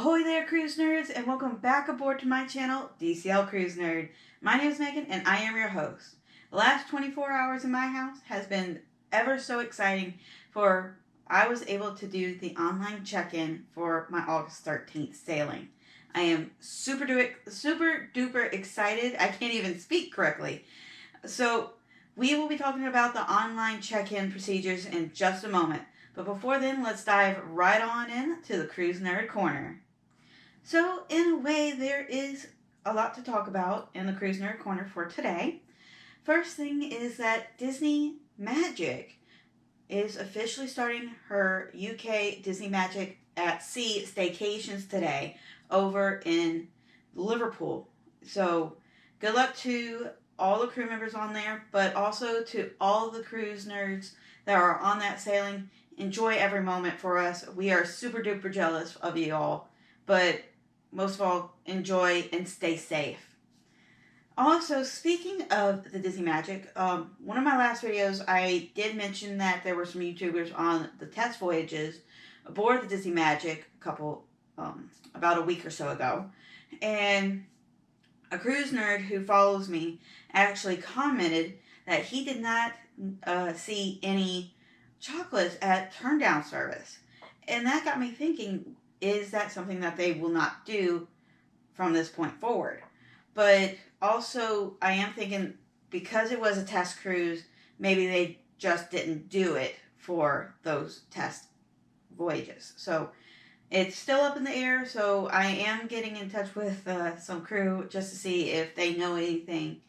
Ahoy there, cruise nerds, and welcome back aboard to my channel, Dclcruisenerd. My name is Megan, and I am your host. The last 24 hours in my house has been ever so exciting, for I was able to do the online check-in for my August 13th sailing. I am super duper excited. I can't even speak correctly. So we will be talking about the online check-in procedures in just a moment. But before then, let's dive right on in to the Cruise Nerd Corner. So, in a way, there is a lot to talk about in the Cruise Nerd Corner for today. First thing is that Disney Magic is officially starting her UK Disney Magic at Sea staycations today over in Liverpool. So, good luck to all the crew members on there, but also to all the cruise nerds that are on that sailing. Enjoy every moment for us. We are super duper jealous of you all, but most of all, enjoy and stay safe. Also, speaking of the Disney Magic, one of my last videos, I did mention that there were some YouTubers on the test voyages aboard the Disney Magic about a week or so ago, and a cruise nerd who follows me actually commented that he did not see any chocolates at turn down service. And that got me thinking, is that something that they will not do from this point forward? But also, I am thinking, because it was a test cruise, maybe they just didn't do it for those test voyages. So it's still up in the air, so I am getting in touch with some crew just to see if they know anything.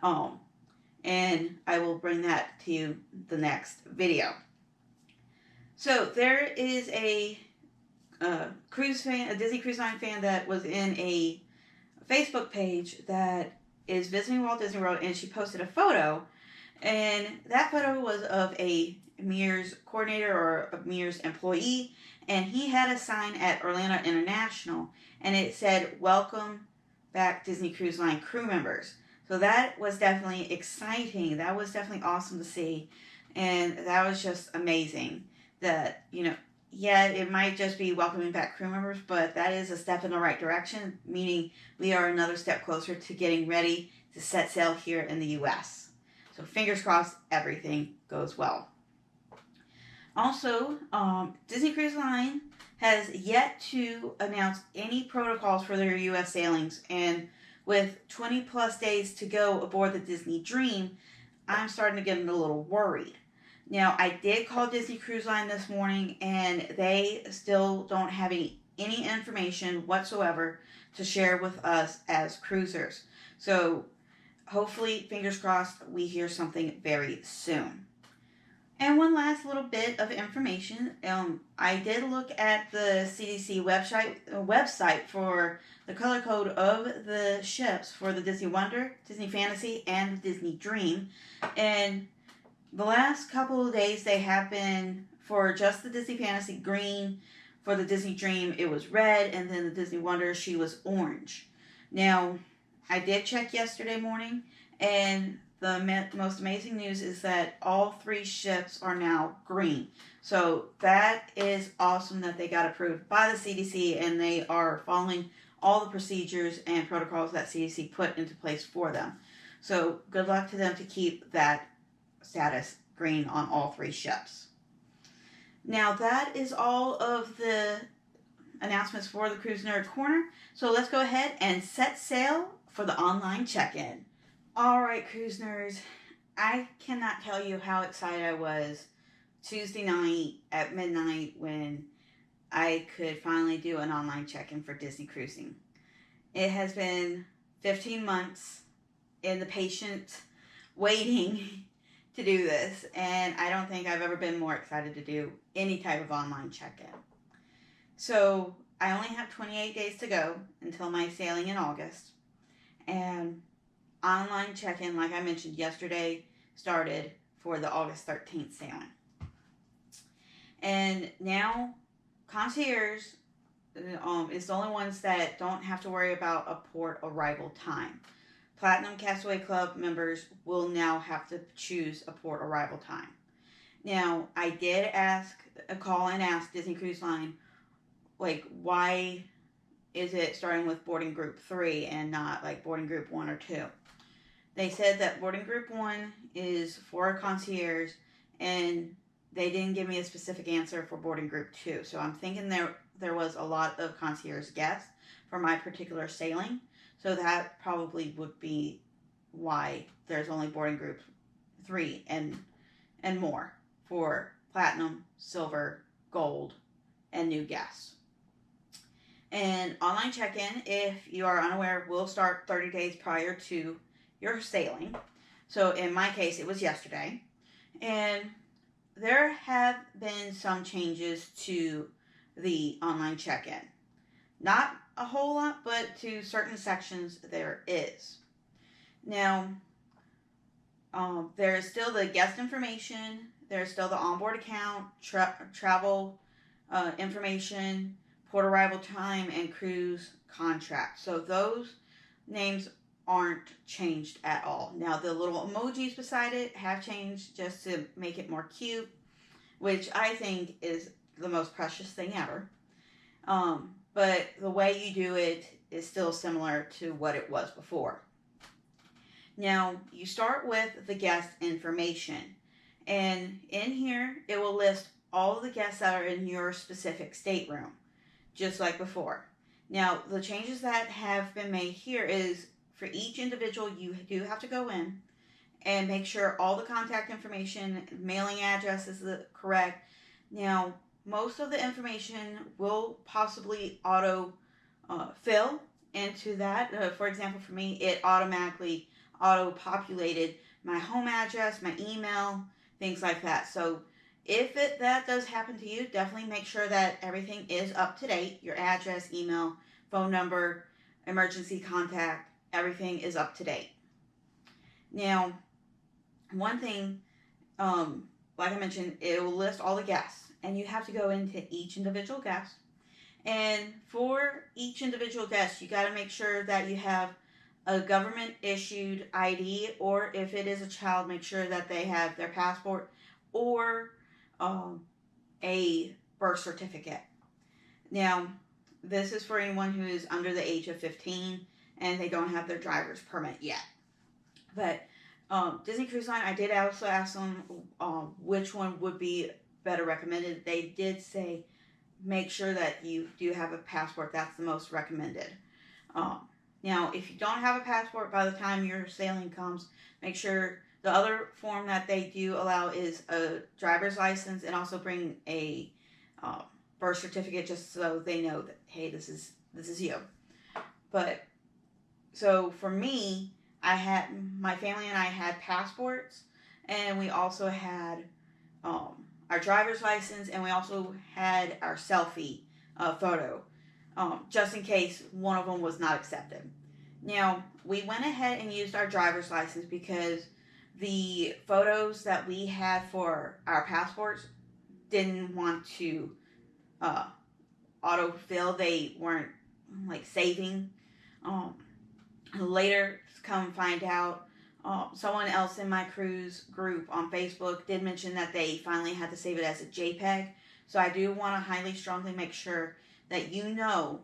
And I will bring that to you the next video. So there is a cruise fan, a Disney Cruise Line fan, that was in a Facebook page that is visiting Walt Disney World, and she posted a photo, and that photo was of a Mears coordinator or a Mears employee, and he had a sign at Orlando International, and it said, "Welcome back, Disney Cruise Line crew members." So that was definitely exciting. That was definitely awesome to see, and that was just amazing. That, yeah, it might just be welcoming back crew members, but that is a step in the right direction, meaning we are another step closer to getting ready to set sail here in the U.S. So fingers crossed everything goes well. Also, Disney Cruise Line has yet to announce any protocols for their U.S. sailings, and with 20 plus days to go aboard the Disney Dream, I'm starting to get a little worried. Now, I did call Disney Cruise Line this morning, and they still don't have any information whatsoever to share with us as cruisers. So, hopefully, fingers crossed, we hear something very soon. And one last little bit of information. I did look at the CDC website for the color code of the ships for the Disney Wonder, Disney Fantasy, and Disney Dream. And the last couple of days, they have been, for just the Disney Fantasy, green. For the Disney Dream, it was red. And then the Disney Wonder, she was orange. Now, I did check yesterday morning, and the most amazing news is that all three ships are now green. So that is awesome that they got approved by the CDC, and they are following all the procedures and protocols that CDC put into place for them. So good luck to them to keep that status green on all three ships. Now that is all of the announcements for the Cruise Nerd Corner. So let's go ahead and set sail for the online check-in. Alright, cruise nerds, I cannot tell you how excited I was Tuesday night at midnight when I could finally do an online check-in for Disney Cruising. It has been 15 months in the patient waiting to do this, and I don't think I've ever been more excited to do any type of online check-in. So I only have 28 days to go until my sailing in August, and online check-in, like I mentioned yesterday, started for the August 13th sailing. And now concierge is the only ones that don't have to worry about a port arrival time. Platinum Castaway Club members will now have to choose a port arrival time. Now, I did call and ask Disney Cruise Line, why is it starting with boarding group 3 and not like boarding group 1 or 2? They said that boarding group 1 is for a concierge, and they didn't give me a specific answer for boarding group 2. So I'm thinking there was a lot of concierge guests for my particular sailing. So that probably would be why there's only boarding group 3 and more for platinum, silver, gold, and new guests. And online check-in, if you are unaware, will start 30 days prior to your sailing. So in my case, it was yesterday. And there have been some changes to the online check-in. Not a whole lot, but to certain sections there is. Now, there is still the guest information, there's still the onboard account, travel information, port arrival time, and cruise contract. So those names aren't changed at all. Now, the little emojis beside it have changed just to make it more cute, which I think is the most precious thing ever. But the way you do it is still similar to what it was before. Now, you start with the guest information. And in here, it will list all of the guests that are in your specific stateroom, just like before. Now, the changes that have been made here is for each individual, you do have to go in and make sure all the contact information, mailing address is correct. Now, most of the information will possibly fill into that. For example, for me, it automatically auto-populated my home address, my email, things like that. So if that does happen to you, definitely make sure that everything is up to date. Your address, email, phone number, emergency contact, everything is up to date. Now, one thing, like I mentioned, it will list all the guests, and you have to go into each individual guest. And for each individual guest, you got to make sure that you have a government-issued ID, or if it is a child, make sure that they have their passport or a birth certificate. Now, this is for anyone who is under the age of 15 and they don't have their driver's permit yet. But Disney Cruise Line, I did also ask them which one would be better recommended. They did say make sure that you do have a passport. That's the most recommended. Now, if you don't have a passport by the time your sailing comes, make sure the other form that they do allow is a driver's license, and also bring a birth certificate just so they know that, hey, this is you. But so for me, my family and I had passports, and we also had our driver's license, and we also had our selfie photo, just in case one of them was not accepted. Now, we went ahead and used our driver's license because the photos that we had for our passports didn't want to autofill. They weren't like saving. Later, come find out, someone else in my cruise group on Facebook did mention that they finally had to save it as a JPEG. So I do want to highly, strongly make sure that you know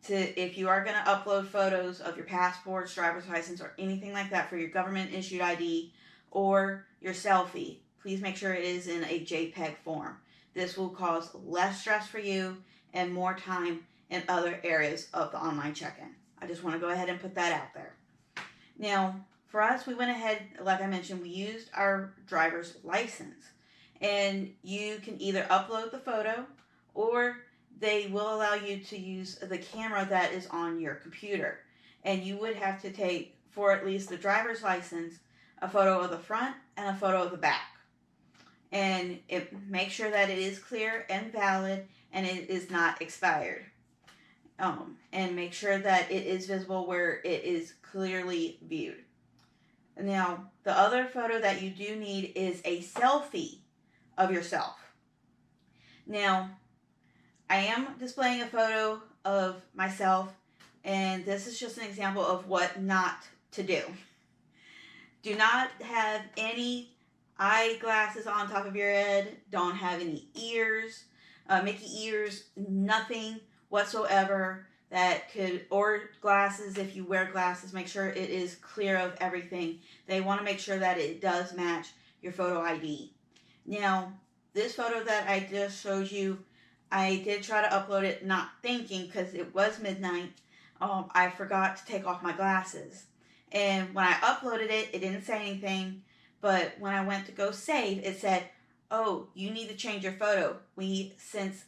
if you are going to upload photos of your passports, driver's license, or anything like that for your government-issued ID or your selfie, please make sure it is in a JPEG form. This will cause less stress for you and more time in other areas of the online check-in. I just want to go ahead and put that out there. Now, for us, we went ahead, like I mentioned, we used our driver's license. And you can either upload the photo, or they will allow you to use the camera that is on your computer. And you would have to take, for at least the driver's license, a photo of the front and a photo of the back. And make sure that it is clear and valid and it is not expired. And make sure that it is visible where it is clearly viewed. Now, the other photo that you do need is a selfie of yourself. Now, I am displaying a photo of myself, and this is just an example of what not to do. Do not have any eyeglasses on top of your head. Don't have any ears, Mickey ears, nothing whatsoever or glasses if you wear glasses. Make sure it is clear of everything. They want to make sure that it does match your photo ID. Now, this photo that I just showed you, I did try to upload it not thinking, because it was midnight. I forgot to take off my glasses. And when I uploaded it, it didn't say anything. But when I went to go save, it said, oh, you need to change your photo. We sense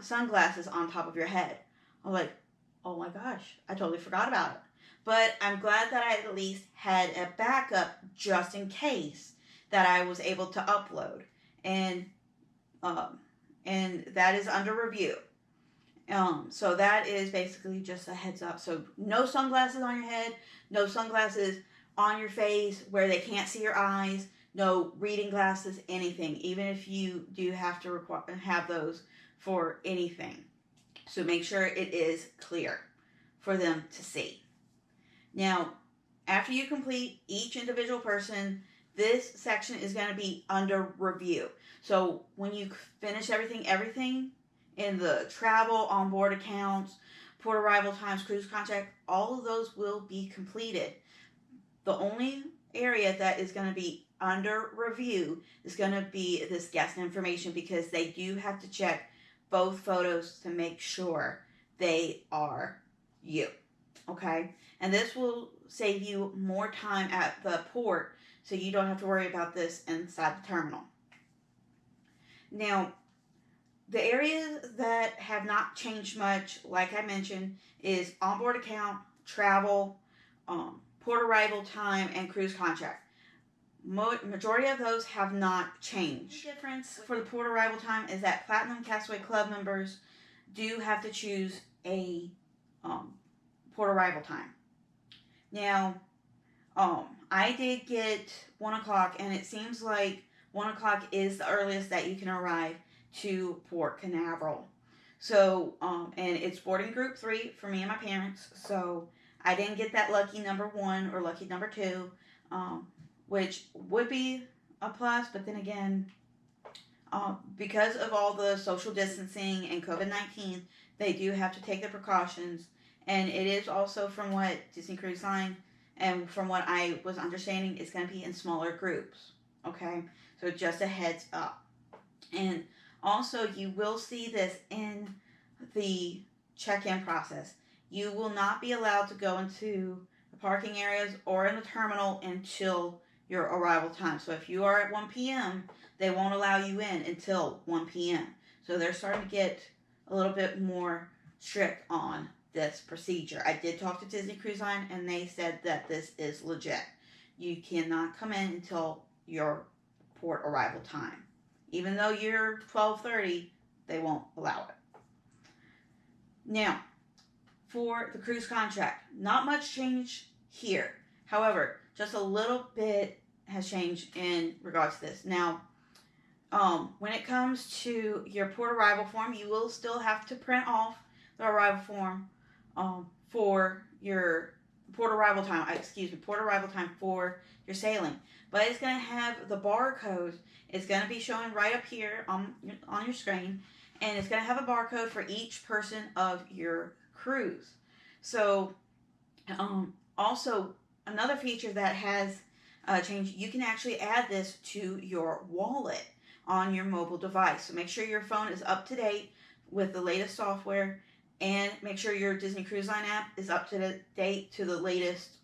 sunglasses on top of your head. I'm like, oh my gosh, I totally forgot about it. But I'm glad that I at least had a backup just in case that I was able to upload. And that is under review. So that is basically just a heads up. So no sunglasses on your head, no sunglasses on your face where they can't see your eyes, no reading glasses, anything, even if you do have to have those for anything. So make sure it is clear for them to see. Now, after you complete each individual person, this section is going to be under review. So when you finish everything in the travel, onboard accounts, port arrival times, cruise contract, all of those will be completed. The only area that is going to be under review is going to be this guest information, because they do have to check both photos to make sure they are you. Okay? And this will save you more time at the port, so you don't have to worry about this inside the terminal. Now, the areas that have not changed much, like I mentioned, is onboard account, travel, port arrival time, and cruise contract. Majority of those have not changed. The difference for the port arrival time is that Platinum Castaway Club members do have to choose a port arrival time. Now, I did get 1 o'clock, and it seems like 1 o'clock is the earliest that you can arrive to Port Canaveral. So, and it's boarding group 3 for me and my parents, so I didn't get that lucky number 1 or lucky number 2, which would be a plus, but then again, because of all the social distancing and COVID-19, they do have to take the precautions, and it is also, from what Disney Cruise Line and from what I was understanding, it's going to be in smaller groups, okay? So just a heads up. And also, you will see this in the check-in process. You will not be allowed to go into the parking areas or in the terminal until your arrival time. So if you are at 1 p.m., they won't allow you in until 1 p.m. So they're starting to get a little bit more strict on this procedure. I did talk to Disney Cruise Line, and they said that this is legit. You cannot come in until your port arrival time. Even though you're 12:30, they won't allow it. Now, for the cruise contract, not much change here. However, just a little bit has changed in regards to this. Now, when it comes to your port arrival form, you will still have to print off the arrival form for your port arrival time for your sailing. But it's going to have the barcode. It's going to be showing right up here on your screen, and it's going to have a barcode for each person of your cruise. So, also, another feature that has changed, you can actually add this to your wallet on your mobile device. So make sure your phone is up to date with the latest software, and make sure your Disney Cruise Line app is up to date to the latest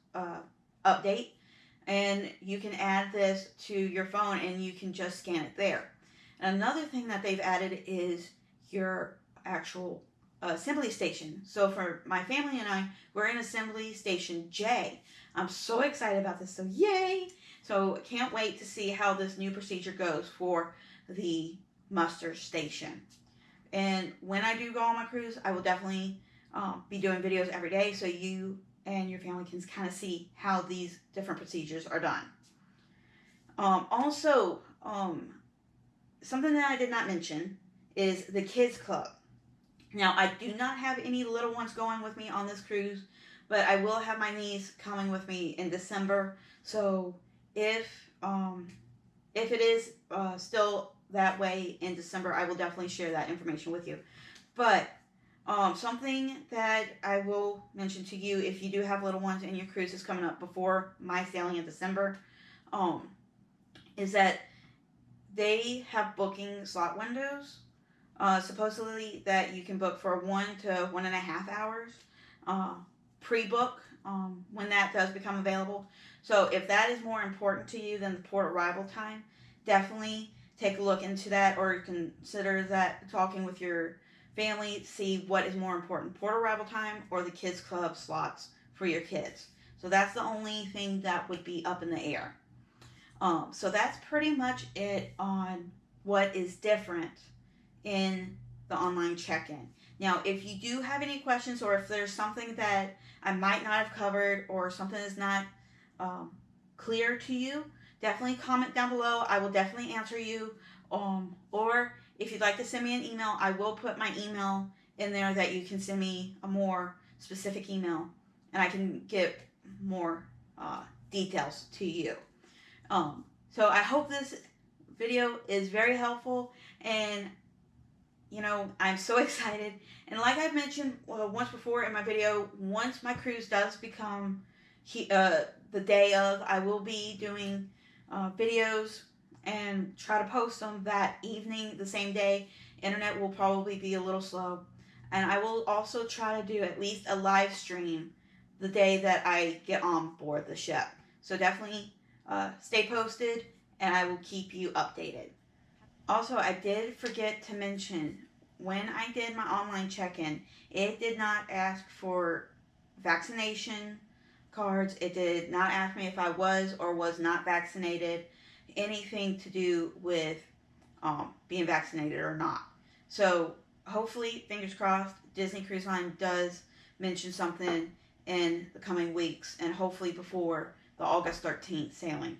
update. And you can add this to your phone, and you can just scan it there. And another thing that they've added is your actual assembly station. So for my family and I, we're in assembly station J. I'm so excited about this, so yay! So can't wait to see how this new procedure goes for the muster station. And when I do go on my cruise, I will definitely be doing videos every day, so you and your family can kind of see how these different procedures are done. Also, something that I did not mention is the kids club. Now, I do not have any little ones going with me on this cruise, but I will have my niece coming with me in December. So if it is still that way in December, I will definitely share that information with you. But Something that I will mention to you if you do have little ones and your cruise is coming up before my sailing in December, is that they have booking slot windows. Supposedly that you can book for 1 to 1.5 hours pre-book when that does become available. So if that is more important to you than the port arrival time, definitely take a look into that, or consider that talking with your family to see what is more important, port arrival time or the kids club slots for your kids. So that's the only thing that would be up in the air. So that's pretty much it on what is different in the online check-in. Now, if you do have any questions, or if there's something that I might not have covered, or something is not clear to you, definitely comment down below. I will definitely answer you. Or if you'd like to send me an email, I will put my email in there that you can send me a more specific email, and I can get more details to you. So I hope this video is very helpful, and I'm so excited. And like I've mentioned once before in my video, once my cruise does become the day of, I will be doing videos and try to post them that evening, the same day. Internet will probably be a little slow. And I will also try to do at least a live stream the day that I get on board the ship. So definitely stay posted, and I will keep you updated. Also, I did forget to mention, when I did my online check-in, it did not ask for vaccination cards. It did not ask me if I was or was not vaccinated, anything to do with being vaccinated or not. So hopefully, fingers crossed, Disney Cruise Line does mention something in the coming weeks, and hopefully before the August 13th sailing.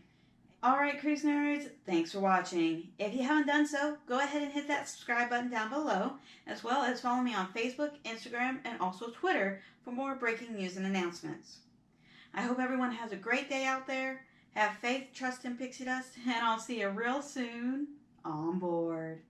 Alright, cruise nerds, thanks for watching. If you haven't done so, go ahead and hit that subscribe button down below, as well as follow me on Facebook, Instagram, and also Twitter for more breaking news and announcements. I hope everyone has a great day out there. Have faith, trust in pixie dust, and I'll see you real soon on board.